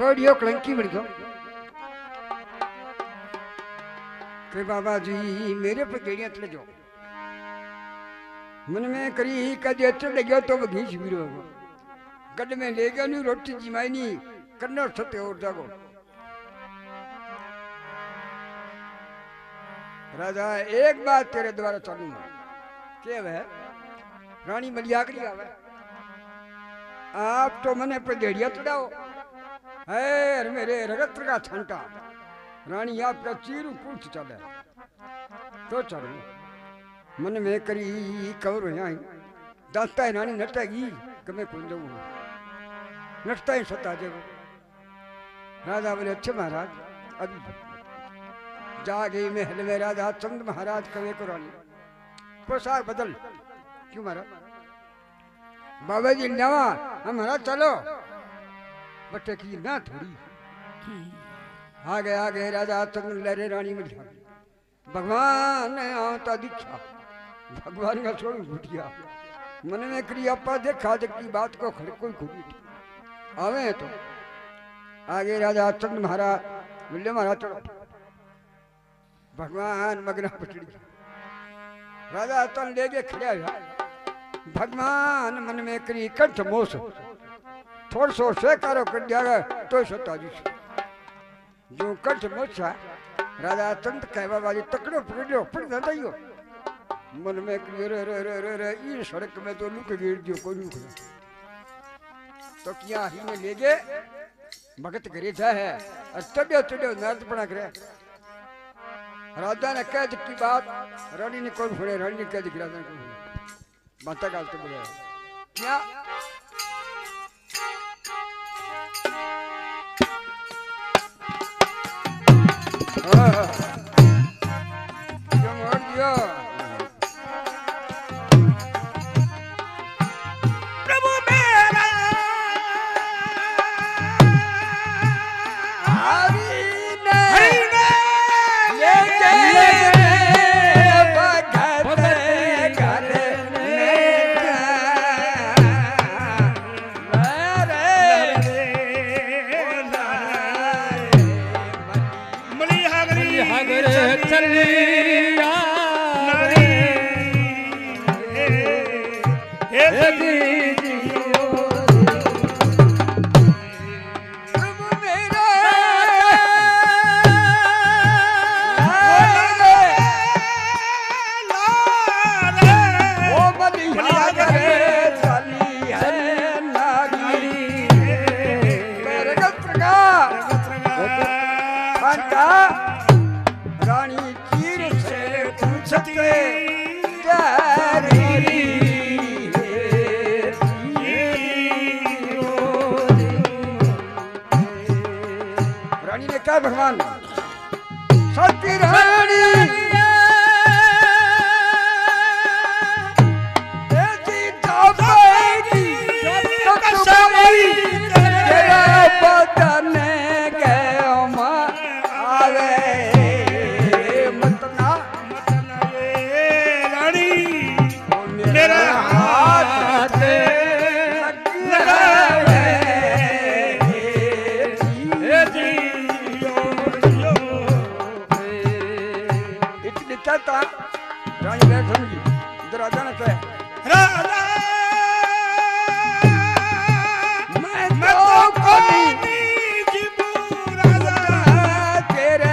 कोडियो कलंकी बन गयो के बाबा जी मेरे पे गेड़ियां चले जाओ मन में करी कदे चढ़ गयो तो घीच बिरो गड में ले गयो नी रोटी जिमाई नी कन्नड़ सत्य और जागो राजा एक बात तेरे द्वारा चालू है के वह रानी मलियाकड़ी आवे आप तो मने पे गेड़िया चढ़ाओ है मेरे रगत का छंटा रानी आपका चीरू पूछ चले तो चलो मन में करी कवर आई दांता है रानी नटेगी कमे कौन जाऊँ नटता ही सता जब राजा बोले अच्छे महाराज अभी जा गई महल में राजा चंद महाराज कवे को रानी पोशाक बदल क्यों महाराज बाबा जी नवा हमारा चलो बटे की ना थोड़ी आगे राजा चंद लहरे रानी में भगवान ने आता दिखा भगवान का छोड़ घुटिया मन में क्रियापा देखा जब की बात को खड़े कोई खुदी आवे तो आगे राजा चंद महाराज बोले महाराज चलो भगवान मगना पटड़ी राजा तन ले गए खड़े भगवान मन में करी कंठ मोस थोड़ सो शेकारो कर दिया तो सता जी जो कंठ मोसा राजा चंद कह बाबा जी तकड़ो पकड़ो पड़ जाता ही हो मन में रे रे रे रे रे ये सड़क में तो लुक गिर दियो कोई लुक तो क्या ही में ले गए भगत करे जा है और चढ़ो नारद पड़ा करे राजा ने कह की बात रानी ने कौन सुने रानी ने कह दी राजा ने माता काल तो बोले क्या प्रभु मेरा रानी चीर से पूछते रानी ने कहा भगवान सती रानी रानी बैठ समझी इधर राजा ने कहा राजा मैं तो कोनी जीबू राजा तेरे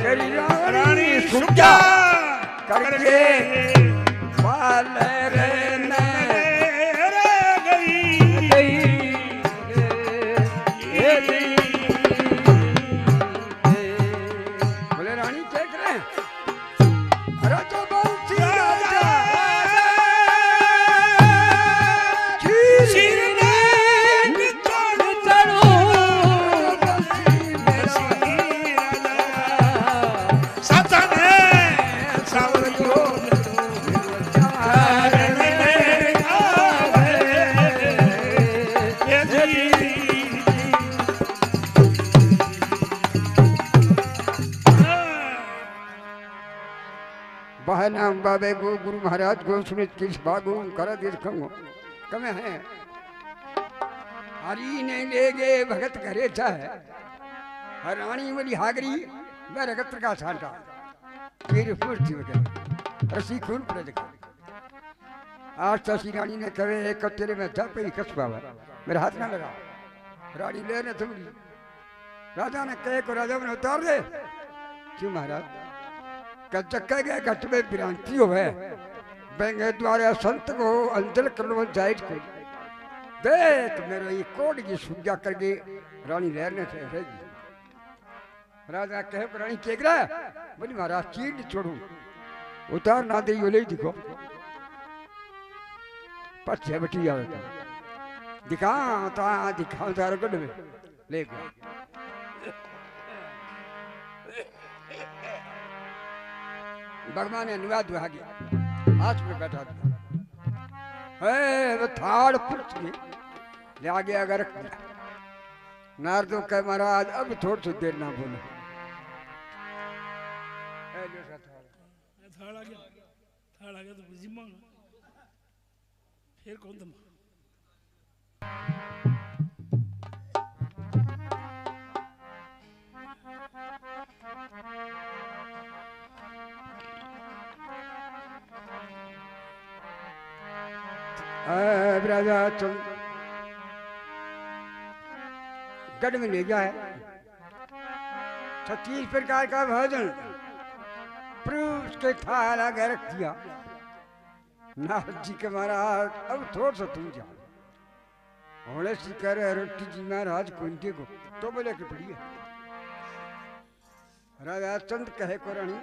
तेरी रानी सुजा करके पाल रहने नाम बाबे गो गुरु महाराज गो सुनित किस बागो करा देश खंगो कमे हैं हरी ने ले गए भगत घरे था रानी वाली हागरी वह रगत का छांटा फिर फुर्ती वगैरह रसी खून पड़े देखा आज तसी रानी ने कहे एक तेरे में था पे कस पावा मेरा हाथ ना लगा रानी ले ने थमड़ी राजा ने कहे को राजा ने उतार दे क्यों महाराज कचक्का गए घट में भ्रांति हो है बेंगे द्वारा संत को अंजल करनो जायज को देख मेरे ये कोड की सुजा करके रानी लहर ने रहेगी राजा कहे रानी केगरा बोली महाराज चीड़ छोड़ू उतार ना दे यो ले दिखो पछे बटी आवे दिखाओ तार गड में ले गया भगवान ने अनुवाद हुआ गया हाथ में बैठा था वो थाड़ पुरुष में ले आगे अगर नारदों कह महाराज अब थोड़ी सी देर ना बोलो थाड़ आ गया तो जिम्मा फिर कौन तुम राजा तुम गढ़ में ले गया है 36 प्रकार का भोजन पुरुष के थाल आगे रख दिया नारद जी के महाराज अब थोड़ा सा तुम जाओ होने सी कर रोटी जी महाराज कुंती को तो बोले कि पड़ी है राजा चंद कहे को रानी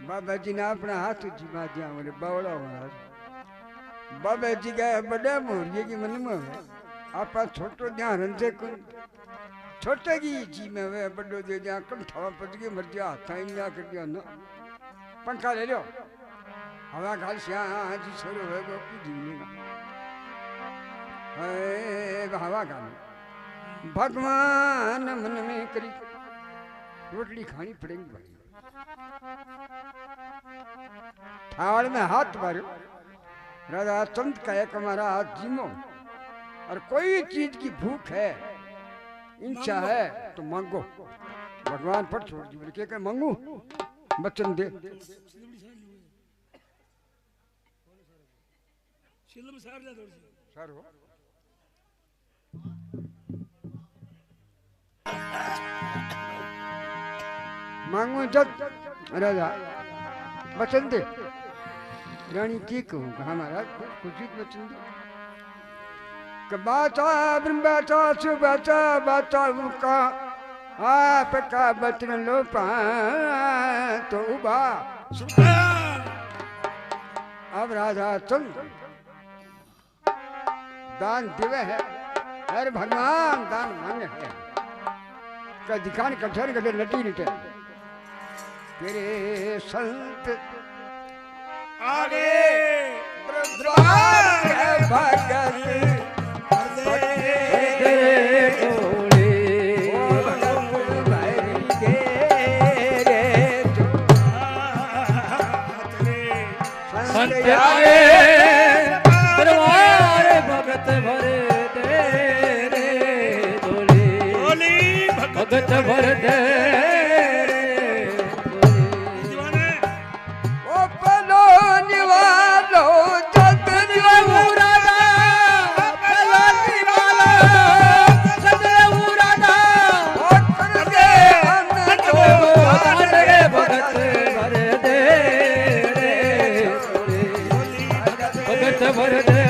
बाबा जी ने अपना हाथ जी मा दिया बोले बावड़ा महाराज बाबा जी गए बड़े मोरिये की मन में आप छोटो ध्यान रंजे कुन छोटे की जी में वे बड़ो दे जा कंठावा पच के मर जा थाई जा कर दिया ना पंखा ले लो हवा घाल श्या जी छोरो है गोपी जी ने हवा घाल भगवान मन में करी रोटली खानी पड़ेगी भाई थाल में हाथ मारो राजा चंद का एक हमारा जीमो और कोई चीज की भूख है इच्छा है तो मांगो भगवान पर छोड़ दी बोले क्या मांगू बच्चन दे सर हो मांगो जब राजा बच्चन दे रानी की कहूँ हमारा खुशी बच्चन दे बाचा ब्रह्मचा सुबचा बाचा उनका आपका बचन लो पा तो उबा अब राजा तुम दान दिवे है अरे भगवान दान मांगे है का दिखान कठर कठर नटी निटे तेरे संत आगे भगत दरबार भगत भर दे भगत भर दे ओ पलो निवालो जत निवारा पलो निवालो जत निवारा ओ कर दे भगत भर दे भगत भर दे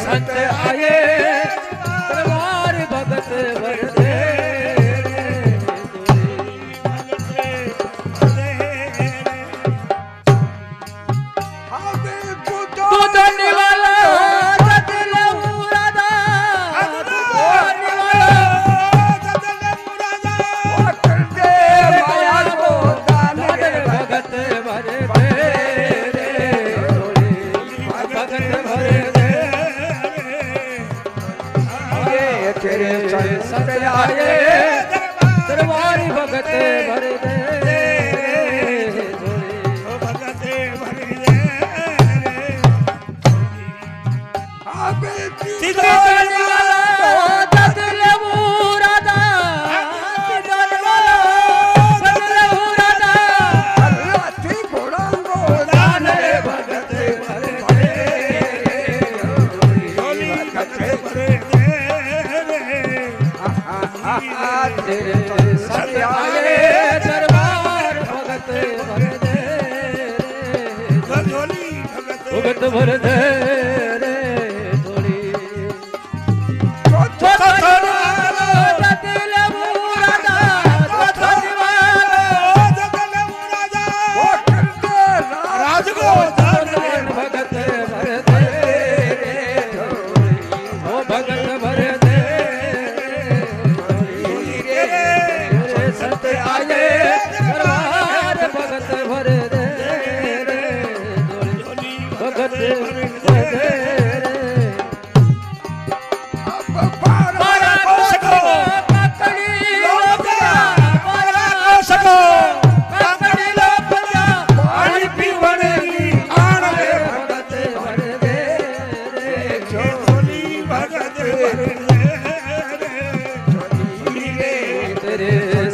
संत आए दरबार भगत भर दे दरबार भगत भर दे तेरे संत आए दरबार भगत भर दे झोली भगत भर दे रे झोली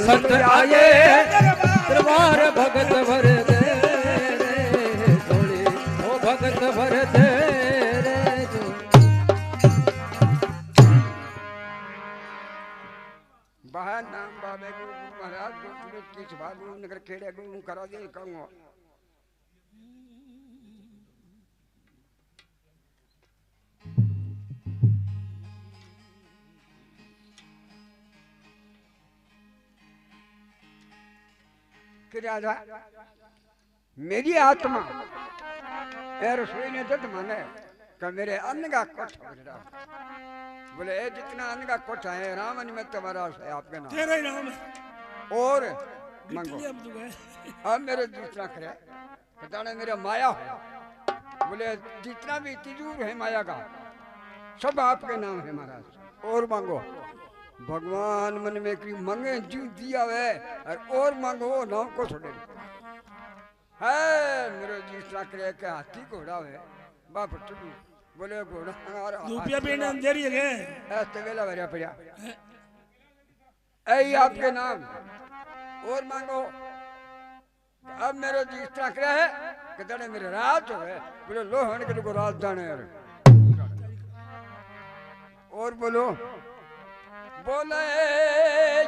संत आए दरबार भगत भर दे झोली ओ भगत भर दे बाहर नाम बाबे गुरु महाराज गुरु की सभालू नगर खेड़े गुरु करा दे कहूंगा कि राजा मेरी आत्मा ए रसोई ने दर्द माने कि मेरे अन्न का कोठ बोले ए जितना अन्न का कोठ है राम में तुम्हारा है आपके नाम तेरा ही नाम है और मंगो अब तो गए अब मेरे दूसरा करे बताने मेरा माया है बोले जितना भी तिजूर है माया का सब आपके नाम है महाराज और मांगो भगवान मन में की मंगे जीव दिया है और मांगो नाम को छोड़े है मेरे दूसरा करे के हाथी घोड़ा है बाप टुडू बोले घोड़ा रुपया पे नाम दे रही है ऐसे वेला भरिया पड़िया ऐ आपके नाम और मांगो अब मेरे दूसरा करे है कि दड़े मेरे रात हो है बोले लो हन के लोग रात जाने और बोलो बोले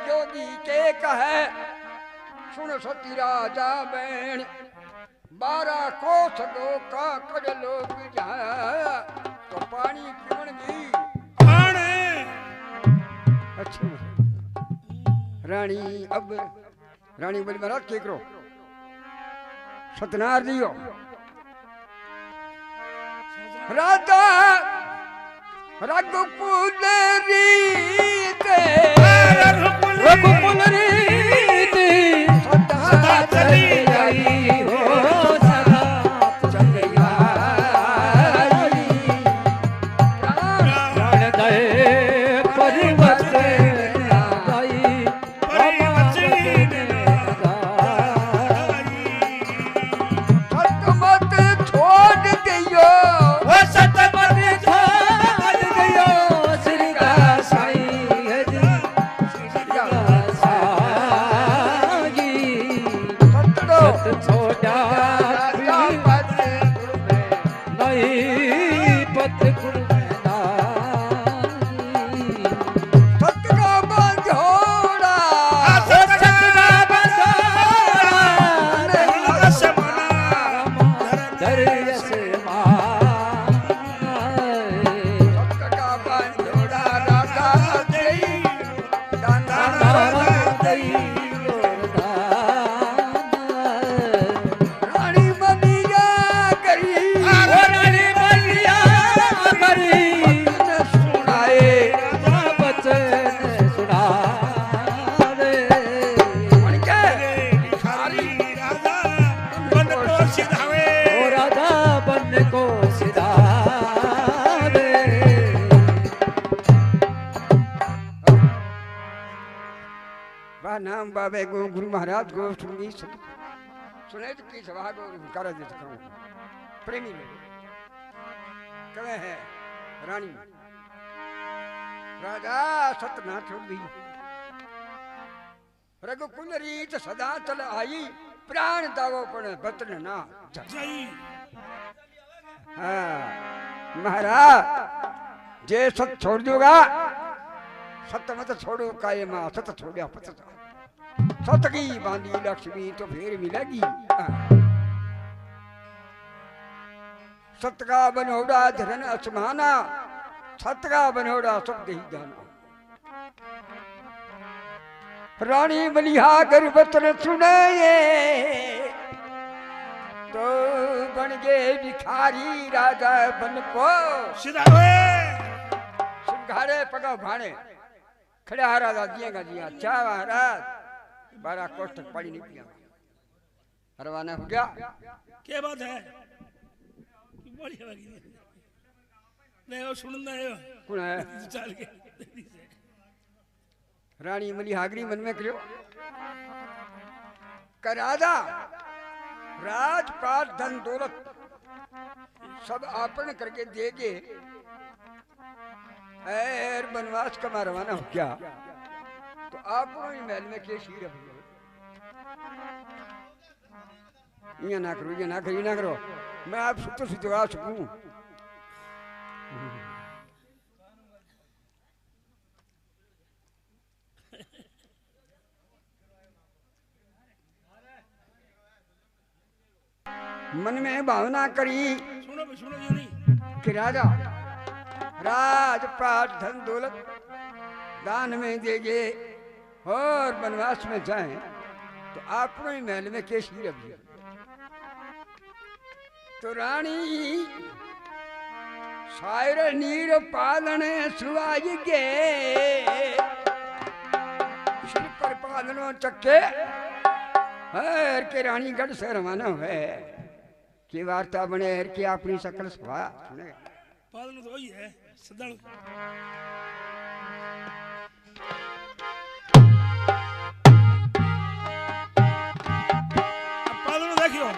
जोगी के कहे सुन सती राजा बैण 12 कोस दो का कड़ लोग जा तो पानी पीवन भी अच्छा रानी अब रानी बोली महाराज के करो सतनार दियो राजा रघुकुल रीते रघुकुल रीति सदा चली आई हो सदा चली आई प्राण दे परिवत आई सतमत छोड़ दियो सतमत छोड़ दियो श्री दासाई सत छोड़ा नहीं पत गुरु में नाही सत का बंधोड़ा सत का बंधोड़ा दरियस सत का बंधोड़ा राधा देई दाना रानी मनिया करी रानी बलिया करी सुनाए बचन सुना रे मन के ओ राधा बन को सिधा रे वाह नाम बाबे गुरु महाराज गो सुनी सुने तो की सभा को कर देता हूँ प्रेमी लोग कहे है रानी राजा सतना छोड़ दी रघुकुल रीत सदा चल आई प्राण दावो पड़े बतन ना जय हाँ महाराज जे सत छोड़ दूंगा सत मत छोड़ो काये माँ सत छोड़िया पत सत की बांधी लक्ष्मी तो फिर मिलेगी सत का बनोड़ा धरन असमाना सत का बनोड़ा सब दही जाना रानी बलिहा गर्भवतन सुने तो बन गए भिखारी राजा बन को सीधा हुए सिंघाड़े पगा भाने खड़ा राजा जिएगा जिया चा महाराज 12 कोस तक पानी नहीं पिया रवाना हो गया क्या बात है बढ़िया लगी नहीं वो सुनना है कौन है चल के रानी मलिहागरी मन में करियो का राजा राजपाट धन दौलत सब आपन करके देगे और बनवास का रवाना हो गया तो आप महल में के शीर ये ना करो ये ना करो ये ना करो मैं आप सुतो सुतो आ सकूं मन में भावना करी सुनो ये नहीं कि राजा राजपाट धन दौलत दान में देंगे और वनवास में जाएं तो आपने महल में केशी रखिए तो रानी शायर नीर पालन सुवाई गे श्री पर पालनो चक्के हर के रानी गढ़ से रवाना हुए की वार्ता बने हर के अपनी सकल सभा सुने पालन तो वही है सदन पालन देखियो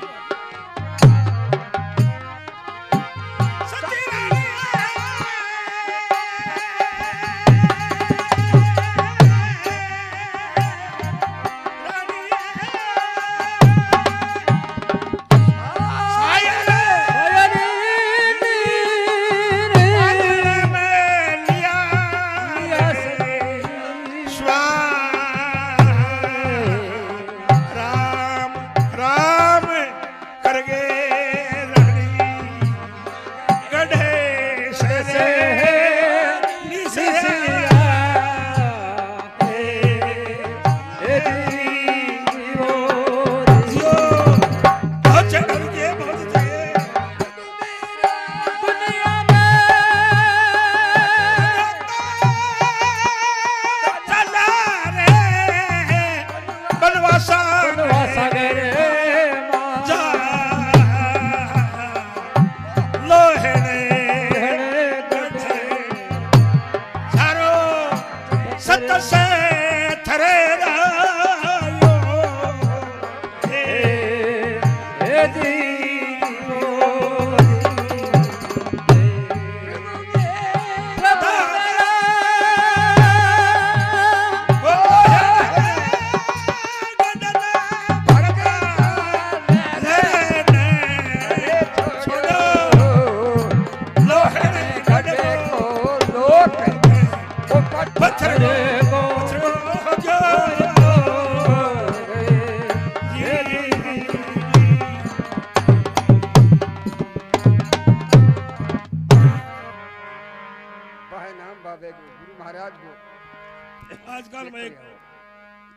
आजकल मैं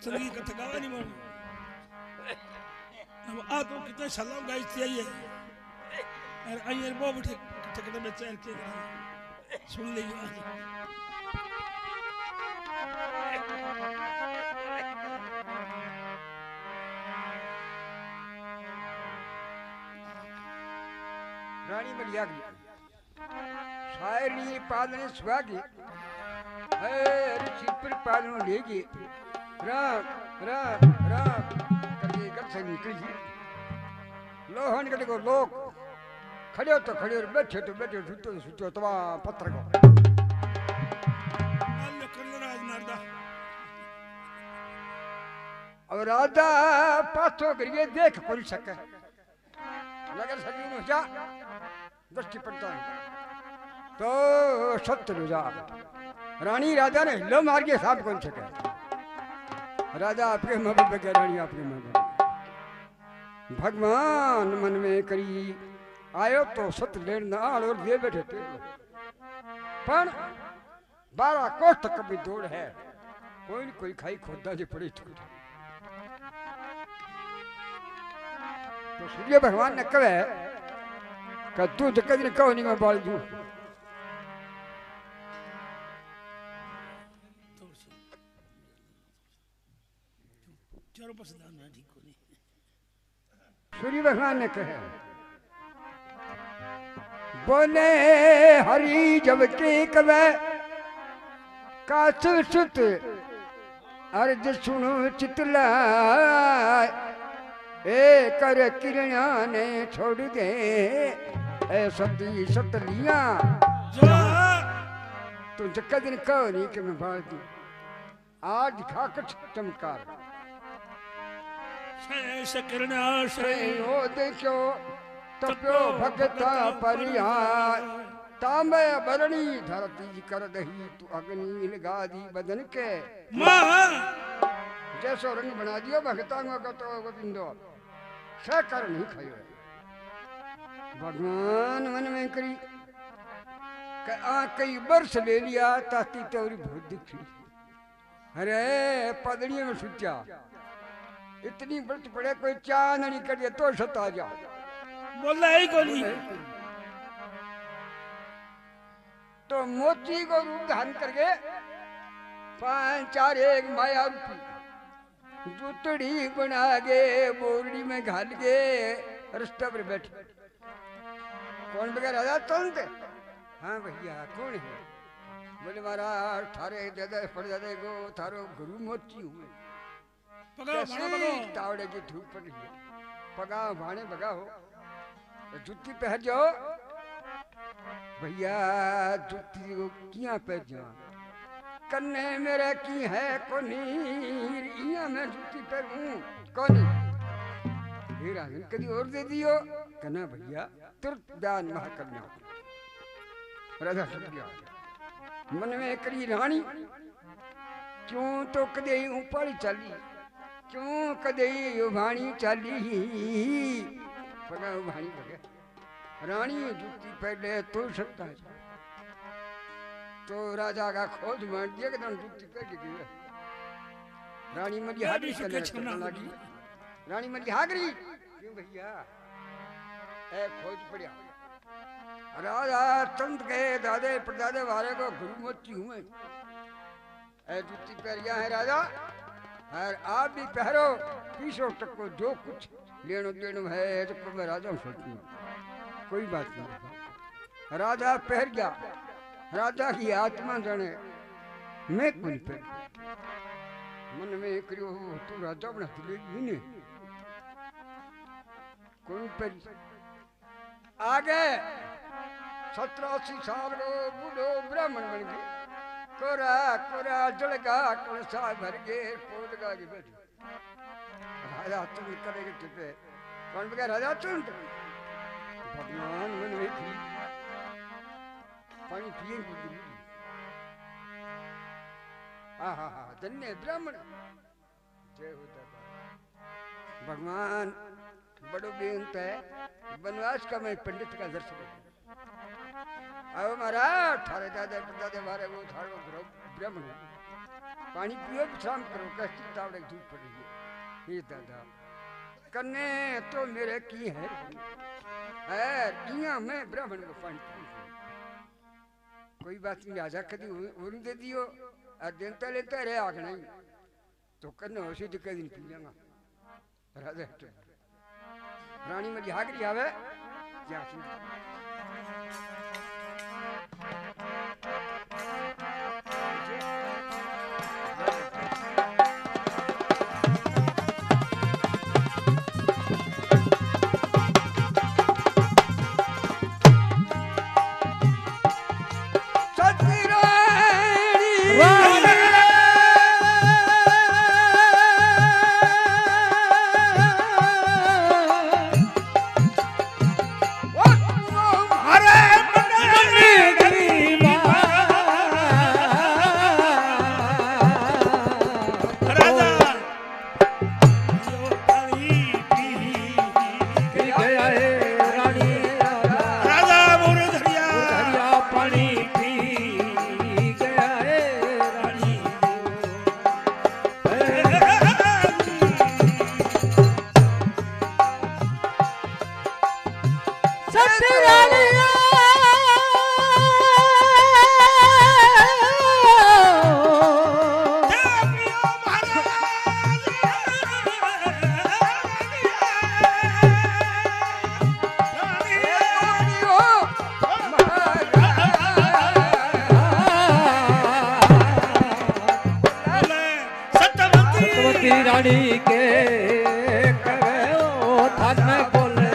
संगीत कथा गावा नहीं मानू अब आ तो कितने सलाम गाइस चाहिए और आइए वो बैठे कथा में चल के सुन ले रानी मलियागरी शायरी पालने स्वागी सिर पालनो लेगी राम राम राम करके घर से निकली लोहन कटे को लोग खड़े हो तो खड़े और बैठे तो बैठे सुतो तो सुतो तो पत्थर को अब राधा पाथो करिए देख कौन सके नगर सकी हो जा दृष्टि पड़ता है तो सत्य हो जा रानी राजा ने हिलो मार के साफ कौन सके राजा आपके महबूब के रानी आपके महबूब भगवान मन में करी आयो तो सत लेन नाल और दे बैठे थे पण 12 कोस तक भी दौड़ है कोई न कोई खाई खोदा जी पड़ी तो सूर्य भगवान ने कहे कि तू तो कभी कहो नहीं मैं बाल दूं सूर्य भगवान ने कहे बोले हरि जब के कवे कास सुत अर्ज सुनो चितला ए कर किरणा ने छोड़ दे ए सती सतलियां तू जक्का दिन कहो नहीं कि मैं बाल दूं आज दिखा कुछ चमत्कार ओ देखो तप्यो भगता परिहार तांबे बरणी धरती कर दही तू अग्नि लगा दी बदन के जैसो रंग बना दियो भगता का तो गोविंदो से कर नहीं खायो भगवान मन में करी कई वर्ष ले लिया ताती तेरी बहुत दिखी अरे पदड़ियों में सुचा इतनी व्रत पड़े कोई चांद नहीं करे तो सता जा बोला ही को नहीं तो मोती को रूप धारण करके 5 4 एक माया रूपी जुतड़ी बना के बोरड़ी में घाल के रास्ते पर बैठे कौन बगैर राजा तुरंत हाँ भैया कौन है बोले महाराज थारे दादा पड़ जाते गो थारो गुरु मोची हुए तावड़े की धूप पड़ रही है पगा भाने बगा हो जूती पहन जाओ भैया जूती को किया पहन जाओ कन्ने मेरे की है कोनी इया मैं जूती पहनूं कोनी ये राजन कदी और दे दियो कन्ना भैया तुरंत दान महा करना राजा सत्या मन में करी रानी क्यों तो कदे ऊपर चली क्यों कदे भाणी चली पगा भाणी बगे रानी जूती पहले तो सकता है तो राजा का खोज मार दिया कि जूती पहन के गई रानी मरी हागरी करने लगी रानी मरी हागरी क्यों भैया ए खोज पड़िया राजा चंद के दादे परदादे वाले को गुरु मोची हुए ए जूती पहरिया है राजा और आप भी पहरो पीछो तक को जो कुछ लेनो देनो है तो मैं राजा सोचू कोई बात नहीं राजा पहर गया राजा की आत्मा जाने मैं कौन पहर मन में करियो तू राजा बना दिलेगी ने कौन पहर आगे 87 साल को बूढ़ो ब्राह्मण बन गए कोरा कोरा जलगा कलसा भर के पोद गा के बैठ राजा तुम करेगे टिपे कौन बगैर राजा तुम भगवान मन में थी पानी पिए आहा हा धन्य ब्राह्मण जय हो दादा भगवान बड़ो बेअंत है वनवास का मैं पंडित का दर्शन अब महाराज थारे दादा दादा मारे वो थारो ब्राह्मण पानी पियो विश्राम करो कष्ट तावड़े धूप पड़ रही है ये दादा कन्ने तो मेरे की है दिया मैं ब्राह्मण को पानी पी कोई बात नहीं राजा कभी और दे दियो और देता लेता रहे आग नहीं तो कन्ने उसी दिक्कत नहीं पी जाऊंगा राजा रानी मेरी हागरी आवे क्या Oh! रानी के कहे ओ थान बोले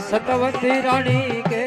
सतवती रानी के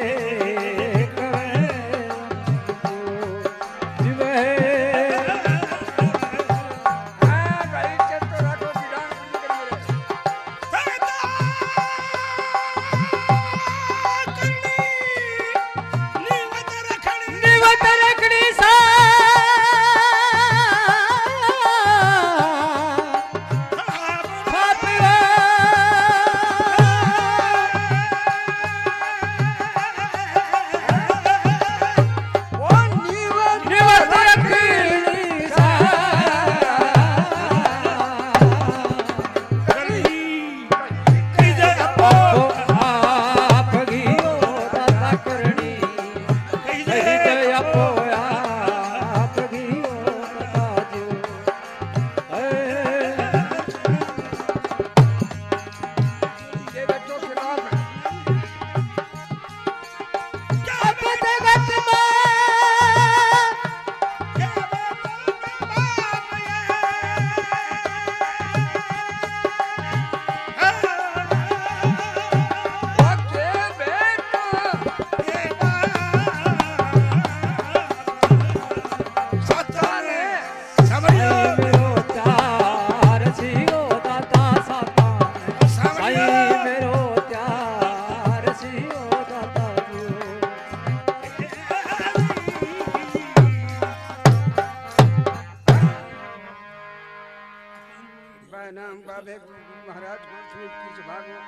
नाम बाबे गुरु महाराज गोस्वामी की भागवत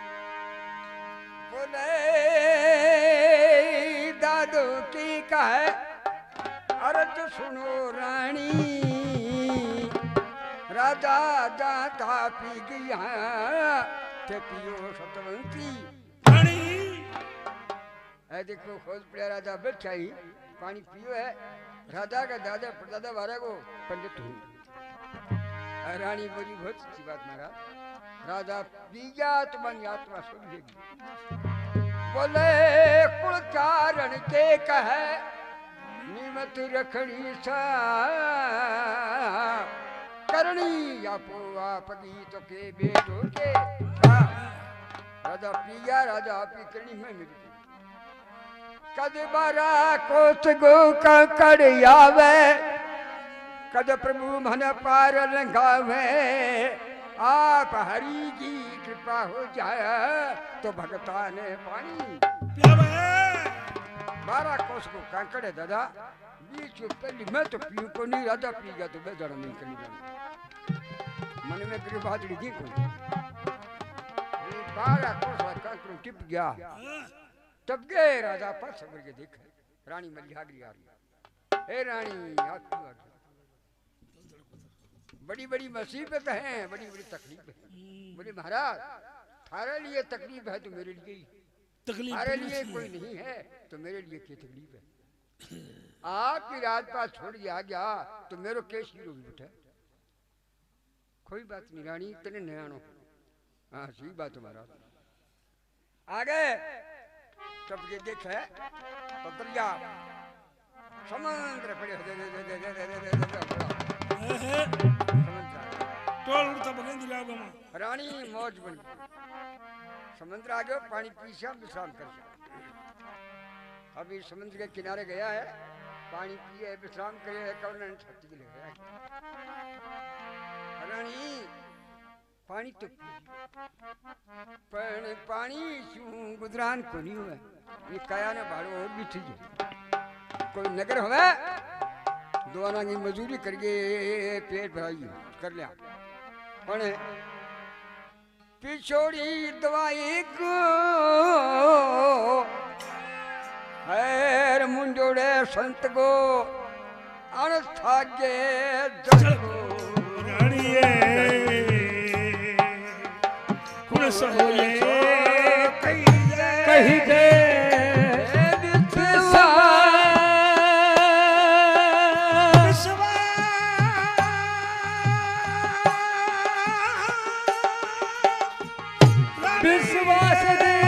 बोले दादू की कहे अर्ज सुनो रानी राजा जाता पी गया ते पियो सतवंती पानी ऐ देखो खोज पड़ा राजा बैठा ही पानी पियो है राजा का दादा परदादा वारा को पंडित हूँ रानी बोली बहुत अच्छी बात महाराज राजा पीजा तुम्हारी आत्मा सुन लेगी बोले कुल कारण के कहे निमत रखनी सा करनी आपो आप गीत के बेटो के राजा पिया राजा पी करनी में मिली कद बारा कोस गो कड़ आवे कद प्रभु मन पार लंघावे आप हरि की कृपा हो जाए तो भगता ने पानी 12 कोस को कंकड़ है दादा बीच पहली मैं तो पीऊ को नहीं राजा पी गया तो मैं जड़ नहीं करनी मन में करी बात दी को 12 कोस कंकड़ टिप गया तब गए राजा पर सबर के देख रानी मलिहागरी आ रही हे रानी आप बड़ी बड़ी मुसीबत है बड़ी बड़ी तकलीफ है बोले महाराज थारे लिए तकलीफ है तो मेरे लिए थारे लिए कोई नहीं है तो मेरे लिए क्या तकलीफ है आपकी राजपाट छोड़ दिया गया तो मेरे केस हीरो भी उठा कोई बात नहीं रानी तेने नयानो हाँ सही बात है महाराज आगे तब ये देख है तो दरिया समुद्र पड़े रानी मौज बन समुद्र आ गया पानी पीछा विश्राम कर अभी समुद्र के किनारे गया है पानी पिए विश्राम करे कवरन छत्ती ले गया रानी पानी तो पण पानी क्यों गुजरान को नहीं हुआ ये काया ने भाड़ो और भी ठीक है कोई नगर हुआ दोना की मजूरी करके पेट भराई कर लिया पण पिछोड़ी दवाई को हैर मुंडोड़े संत को अनस्थागे जल को रानिए कुण सहोले कही दे विश्वास दे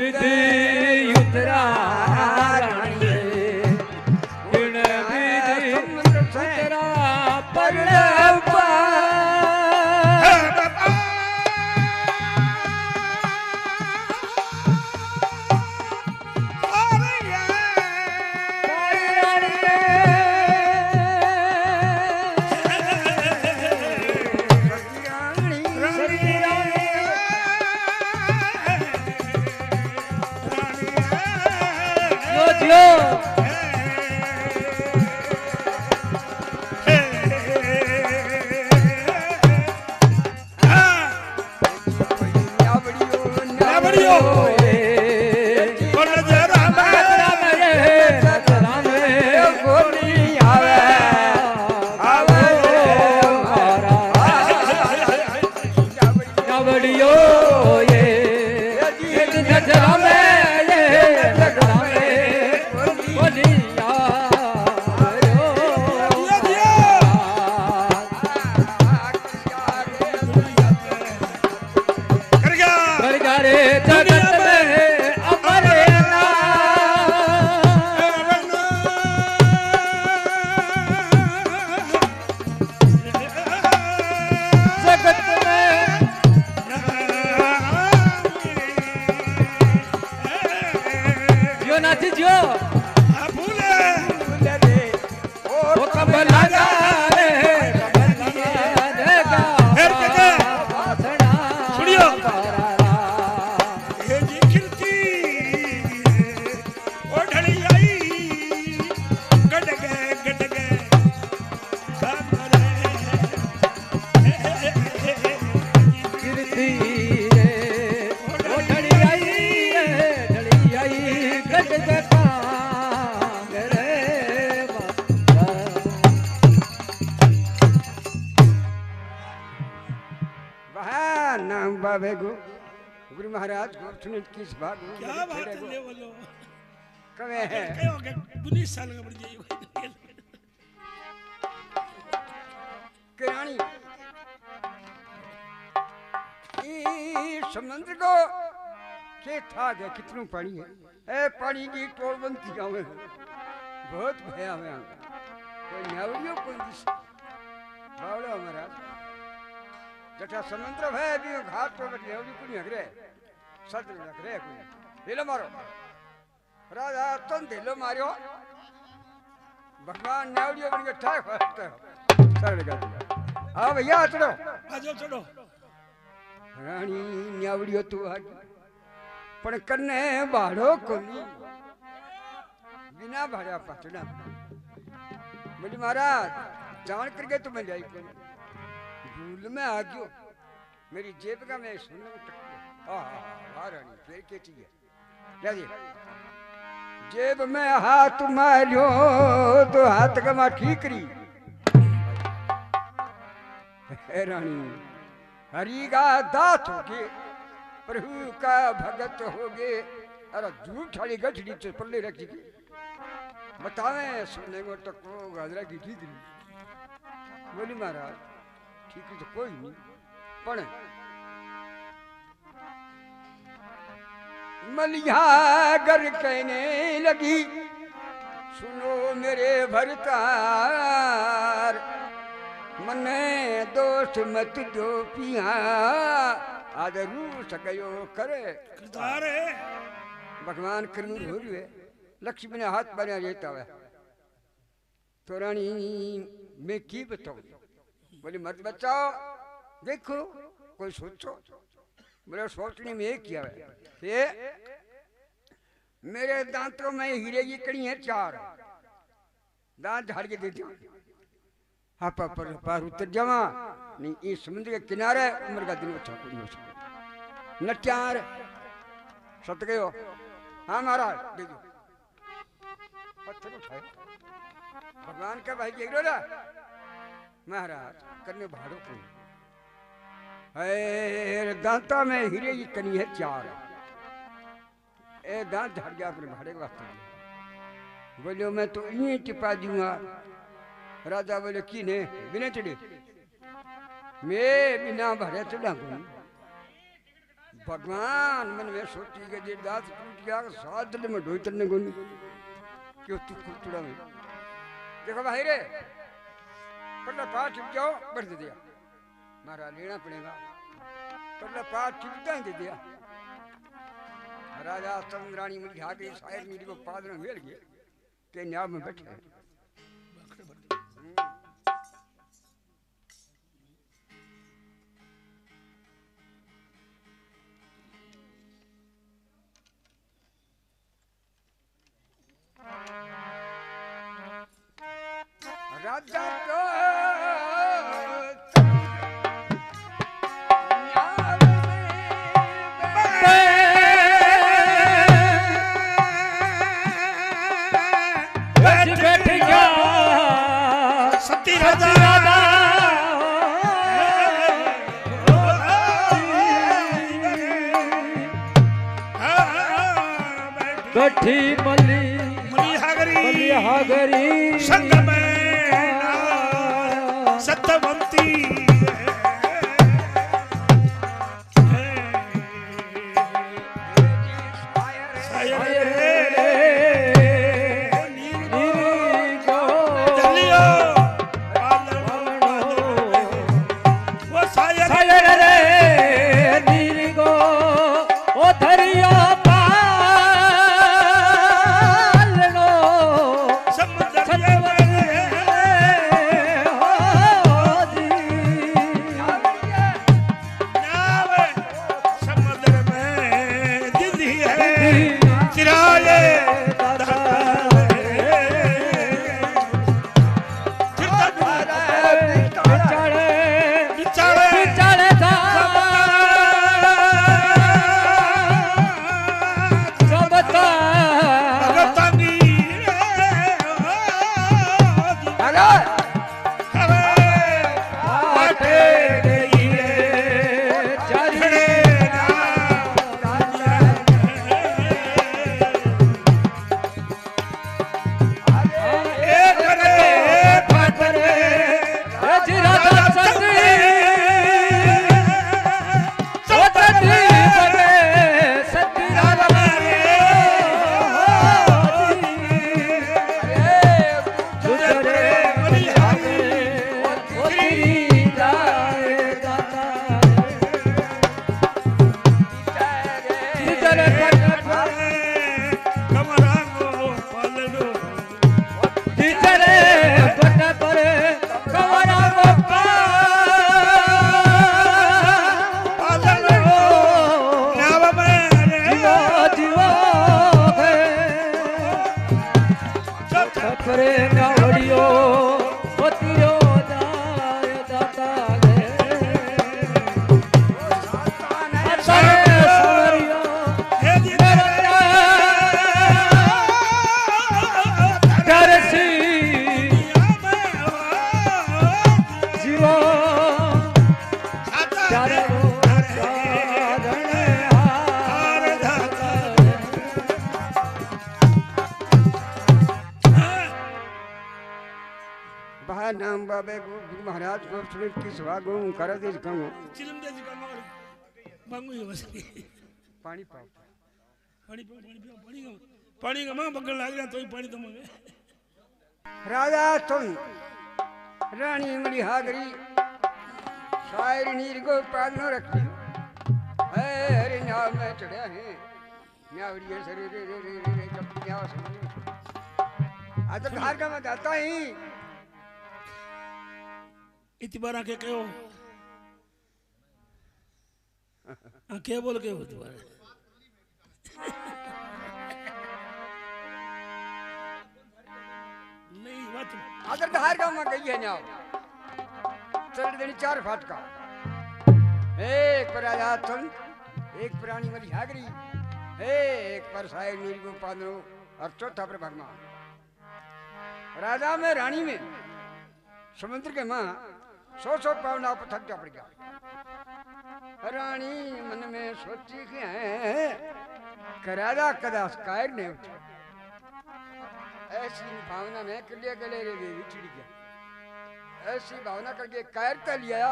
विधि उतरा रानी बिन विधि उतरा पर गुरु महाराज गोरखनाथ की इस बात क्या बात है ले बोलो कवे है कहो के 19 साल का बढ़ जाई किरानी ई समुद्र को के था के कितनु पानी है ए पानी की टोल बनती गावे बहुत भया हुआ कोई न्यावड़ियो कोई दिस बावड़ा महाराज जटा समुद्र है भी घाट पर बैठे हो कुछ हगरे सद हगरे कुछ दिलो मारो राजा तुम दिलो मारो भगवान न्यावड़ियो बन के ठाक होता है सर लगा दिया आ भैया चलो आ जाओ चलो रानी न्यावड़ियो तू आज पण कन्ने बाड़ो कोनी बिना भाड़ा पटना बोली महाराज जान करके तुम्हें जाई कोनी भूल में आ गयो मेरी जेब का मैं सुनने को वाह रानी फिर केटी है क्या जी जेब में हाथ मारियो तो हाथ का मा ठीक रही रानी हरि का दात होगे प्रभु का भगत होगे अरे झूठ वाली गठड़ी से पल्ले रखी बतावे सुनने को तो को गाजरा की ठीक रही बोली महाराज ठीक तो कोई नहीं पण मलिया गर कहने लगी सुनो मेरे भरतार मने दोस्त मत दो पिया आदरू सकयो करे करतारे भगवान करनूर हो रहे लक्ष्मी ने हाथ बना देता है तो रानी मैं की बताऊं बोले मत बचाओ देखो कोई सोचो बोले सोचने में एक किया है ये मेरे दांतों में हीरे की कड़ी है 4 दांत झाड़ के देती हूँ हाँ पार उतर जावा नहीं इस समुद्र के किनारे उम्र का दिन अच्छा कोई हो सकता नट्यार सत गए हो हाँ महाराज दे दो पत्थर उठाए भगवान का भाई देख लो महाराज करने भाड़ो को है दांता में हीरे की कनी है 4 ए दांत झाड़ गया अपने भाड़े के वास्ते बोलो मैं तो यही टिपा दूंगा राजा बोले की ने बिना चढ़े मैं बिना भरे चढ़ा भगवान मन में सोची के जे दास टूट गया सादल में ढोई तने गोनी क्यों तू कुटड़ा में देखो भाई रे पहला पाठ टिप जाओ बढ़ दे दिया मारा लेना पड़ेगा पहला पाठ टिपता ही दे दिया राजा चंद्राणी मुझे आगे शायद मेरी को पादन मिल गया के न्याय में बैठे राजा तो बैठ गया सती राजा गठी मली मलिहागरी संग में सत्यवंती नाम बाबे को गुरु महाराज को सुनित की सभा को कर दे कहूं चिलम दे जी कहूं मांगू ही बस पानी पाओ पानी पाओ पानी का मांग बगल लाग रहा तो ही पानी तो मांगे राजा तुम रानी मलिहागरी शायर नीर को पागनो रखी है हरे नाम में चढ़ा है न्यावड़िए सरे रे रे रे रे जब न्याव सुनी आज तक हार का मैं जाता ही इतबारा के कहो क्या बोल के हो तुम्हारे नहीं बात आदर धार का मैं गई है न्याव चल देनी 4 फाटका एक पर राजा तुम एक प्राणी मलिहागरी एक पर शायर नीर को पादनो और चौथा पर भगवान राजा में रानी में समुद्र के मां 100 पावना पर थक जा पड़ गया रानी मन में सोची कि है करादा कदा कायर ने उठा ऐसी भावना में कलिया गले रे चिड़ गया ऐसी भावना करके कायरता लिया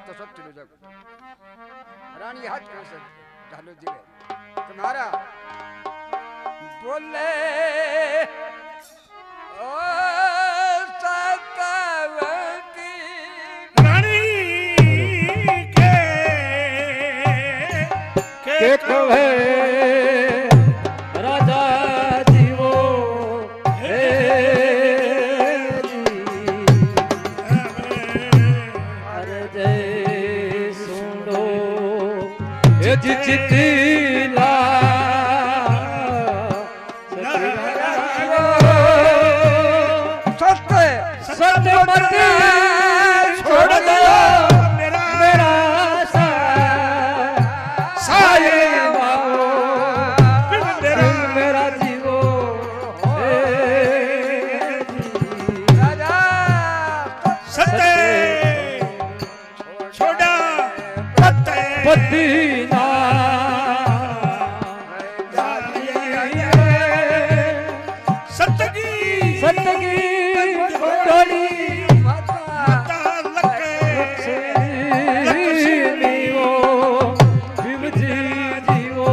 तो सब चलो जाओ। रानी हाथ कहाँ से ढालो दिवे तुम्हारा बोले ओ सतावती रानी के कहे राजा जीवो हे जी अरे जय सुनो ये चितिला सत्य मत छोड़ दो मेरा साये मेरा जीवो राजा सत्य छोड़ा पतिना सत्य सतगी टोली जीवो विमजी जीवो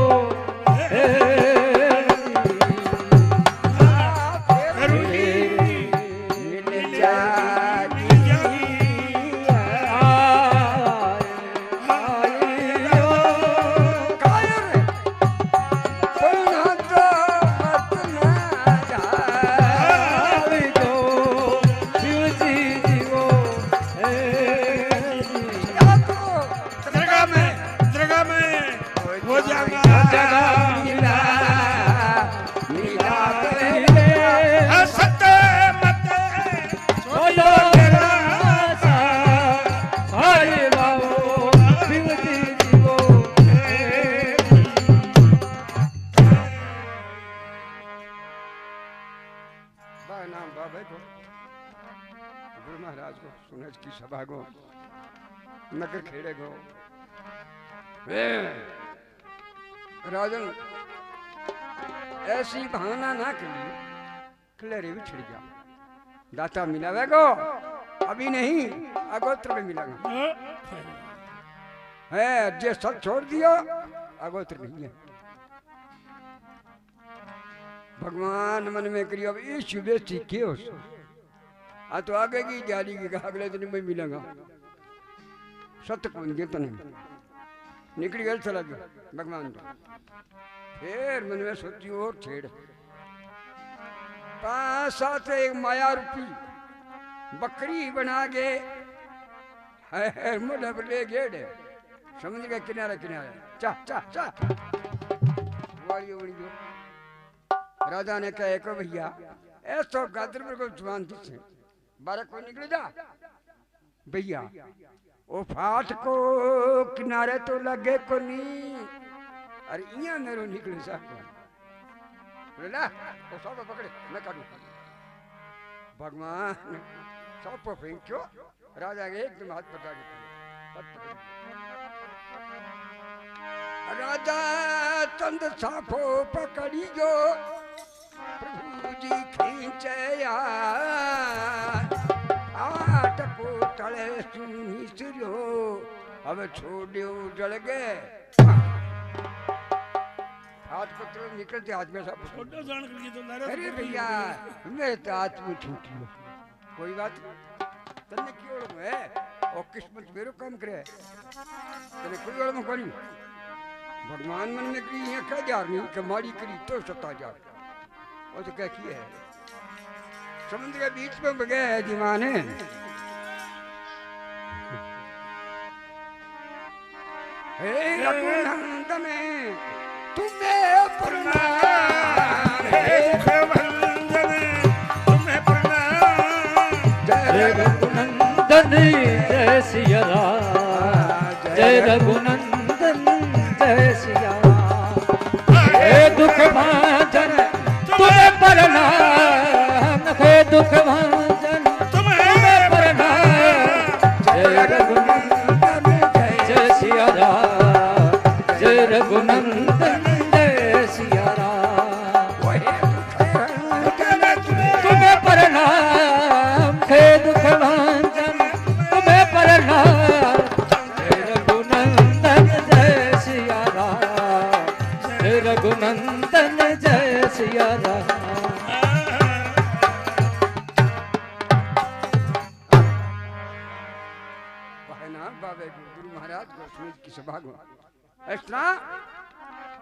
नाम बाबा को गुरु महाराज को सुनज की सभा को नगर खेड़े को राजन ऐसी भावना ना करी खिलरे भी छिड़ गया दाता मिलावे को अभी नहीं अगोत्र में मिलेगा है जे सब छोड़ दियो अगोत्र नहीं है भगवान मन में करियो अब ये शुभे सीखे हो आ तो आगे की जारी की अगले दिन में मिलेगा सत्य कौन गए तो नहीं निकली गल चला गया भगवान तो फिर मन में सोची और छेड़ 5-7 एक माया रूपी बकरी बना के मुंह ले गेड़ समुद्र के किनारे किनारे चा चा चा वाली उड़ी गयो राजा ने कहा को भैया ऐसा गादर में को जुआन दिखे बारह को निकल जा भैया ओ फाट को किनारे तो लगे को नहीं अरे इया मेरो निकल सकता बोला ओ सब पकड़े मैं काटू भगवान सब फेंको राजा के एकदम हाथ पकड़ के राजा चंद साफो पकड़ी जो प्रभु जी खींचया आट को तले सुनी सिरो अब छोड़ो जल गए हाथ पत्र निकलते हाथ में सब छोटा जान करके तो नारे अरे भैया मेरे तो हाथ में छूट गया कोई बात तन्ने क्यों है और किस्मत मेरो काम करे तने कोई वाला में करी भगवान मन में करी है क्या जार नहीं कमाड़ी करी तो 70,000 वो तो क्या किया है समुद्र के बीच में बगे है दीवाने हे रघुनंद में तुम्हें प्रणाम हे रघुनंदन तुम्हें प्रणाम जय रघुनंदन जय सिया राम जय रघुनंदन जय सिया हे दुख भाजन तुम्हें प्रणाम हे दुख भाजन तुम्हें प्रणाम जय रघुनंदन जय सिया राम जय रघुनंदन जय सिया राम तुम्हें प्रणाम हे दुख भाजन गुरु महाराज गोस्वामी की सभा को इस तरह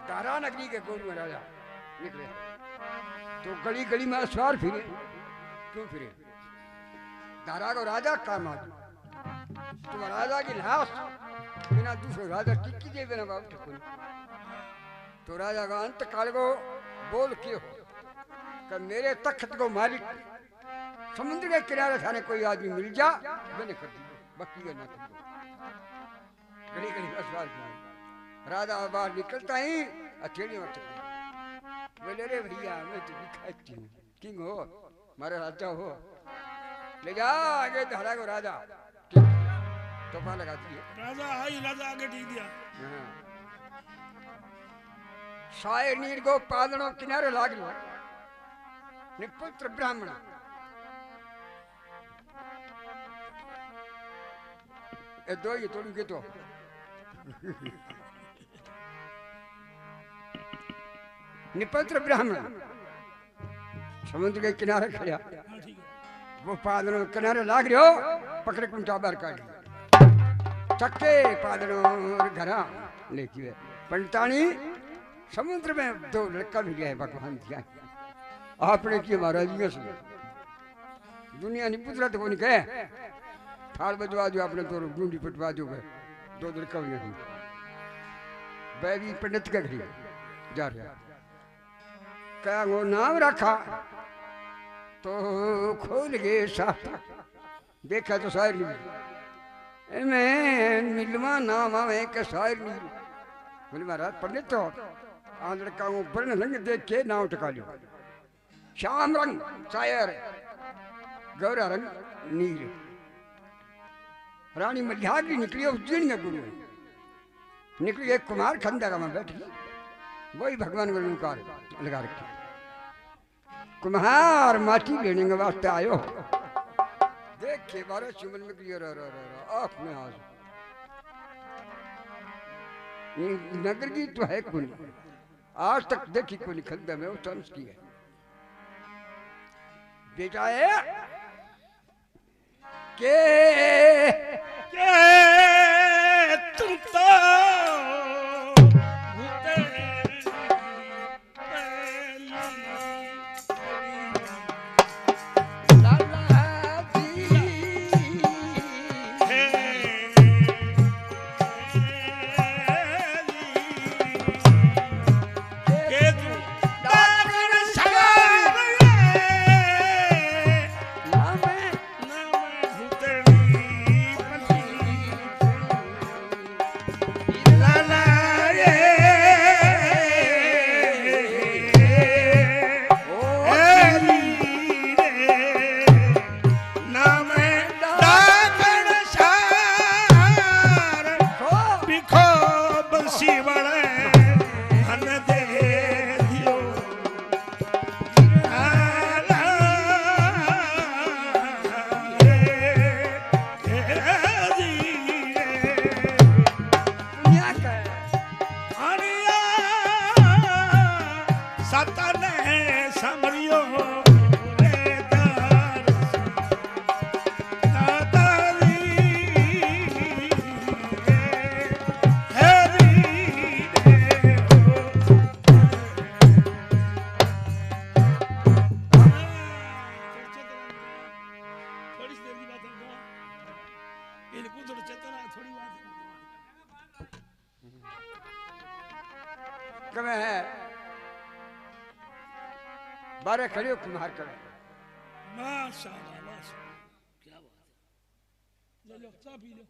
दारा नगरी के गुरु महाराजा निकले तो गली गली में सवार फिरे। क्यों फिरे? दारा को राजा काम आ तुम राजा की लाश बिना दूसरे राजा टिक्की दे बिना बाबू ठकुन तो राजा का अंत काल को बोल क्यों कि मेरे तख्त को मालिक समुद्र के किनारे थाने कोई आदमी मिल जा मैंने कर दी बाकी का ना कर दो। गली गली में सवाल किया राजा बाहर निकलता ही अकेले में बोले रे भैया मैं तो दिखाती हूँ किंग हो मारे राजा हो ले जा आगे धरा को राजा तोहफा लगाती है राजा आई राजा आगे ठीक दिया शायर नीर को पादनों किनारे लाग लो निपुत्र ब्राह्मण ए दो ये तोड़ू के तो निपुत्र ब्राह्मण समुद्र के किनारे खड़ा वो पादनों किनारे लाग रहे हो पकड़े कुंटा बार काट चक्के पादनों घरा लेके पंडितानी समुद्र में दो लड़का भी गया भगवान दिया आपने किए महाराज जी से दुनिया नहीं पुतला तो नहीं कहे थाल बजवा दो आपने तो गुंडी पटवा दो दो लड़का भी नहीं बैबी पंडित का घड़ी जा रहा क्या वो नाम रखा तो खोल गए साथ देखा तो शायर नहीं मैं मिलवा नाम आवे के शायर नहीं बोले महाराज पंडित तो आ लड़का को बड़न लंग देख के नाम टका लियो श्याम रंग शायर गौरा रंग नील रानी मल्हारी निकली उज्जैन में गुरु निकली एक कुमार खंडरा में बैठी वही भगवान को नमस्कार लगा रखी कुम्हार माटी लेने के वास्ते आयो देख के बारे चुमन में क्लियर आँख में आज नगर की तो है कौन आज तक देखी कोई खंडा में वो संस की है बेटा है के तुम तो बारे खड़े हो कुम्हार करे माशाल्लाह माशाल्लाह क्या बात है ले लो चाय पी लो